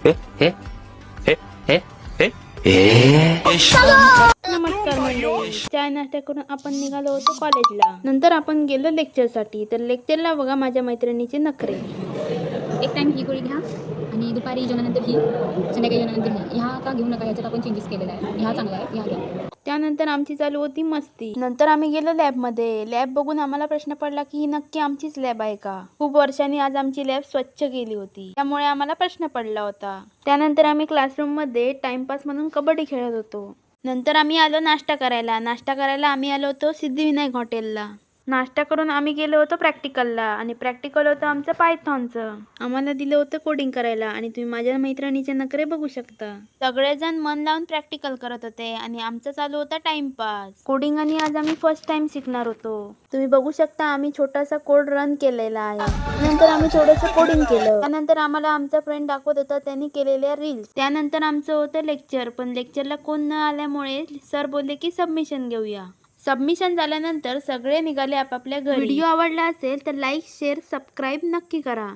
नमस्कार मंडळी, चाय नाश्ता करून आपण निघालो होतो कॉलेजला. नंतर आपण गेलो लेक्चरसाठी. तर लेक्चरला बघा माझ्या मैत्रिणीचे नखरे. एक टाइम ही गोळी घ्या आणि दुपारी जेवणानंतर ही, संध्याकाळी जेवणानंतर ही. ह्या का घेऊ नका, ह्याच्यात आपण चेंजेस केलेला आहे. ह्या चांगला आहे, ह्या घ्या. त्यानंतर आमची चालू होती मस्ती. नंतर आम्ही गेलो लॅबमध्ये. लॅब बघून आम्हाला प्रश्न पडला की ही नक्की आमचीच लॅब आहे का. खूप वर्षांनी आज आमची लॅब स्वच्छ केली होती, त्यामुळे आम्हाला प्रश्न पडला होता. त्यानंतर आम्ही क्लासरूममध्ये टाइमपास म्हणून कबड्डी खेळत होतो. नंतर आम्ही आलो नाश्ता करायला आम्ही आलो होतो सिद्धिविनायक हॉटेलला. नाश्ता करून आम्ही गेलो होतो प्रॅक्टिकलला आणि प्रॅक्टिकल होतं आमचं पायथॉनचं. आम्हाला दिलं होतं कोडिंग करायला आणि तुम्ही माझ्या मैत्रिणीचे नखरे बघू शकता. सगळेजण मन लावून प्रॅक्टिकल करत होते आणि आमचं चालू होता टाइमपास. कोडिंग आणि आज आम्ही फर्स्ट टाइम शिकणार होतो. तुम्ही बघू शकता आम्ही छोटासा कोड रन केलेला आहे. नंतर आम्ही थोडंसं कोडिंग केलं. त्यानंतर आम्हाला आमचा फ्रेंड दाखवत होता त्यांनी केलेल्या रील्स. त्यानंतर आमचं होतं लेक्चर, पण लेक्चरला कोण न आल्यामुळे सर बोलले की सबमिशन घेऊया. सबमिशन झाल्यानंतर सगळे निघाले आपापल्या घरी. व्हिडिओ आवडला असेल तर लाईक, शेअर, सबस्क्राईब नक्की करा.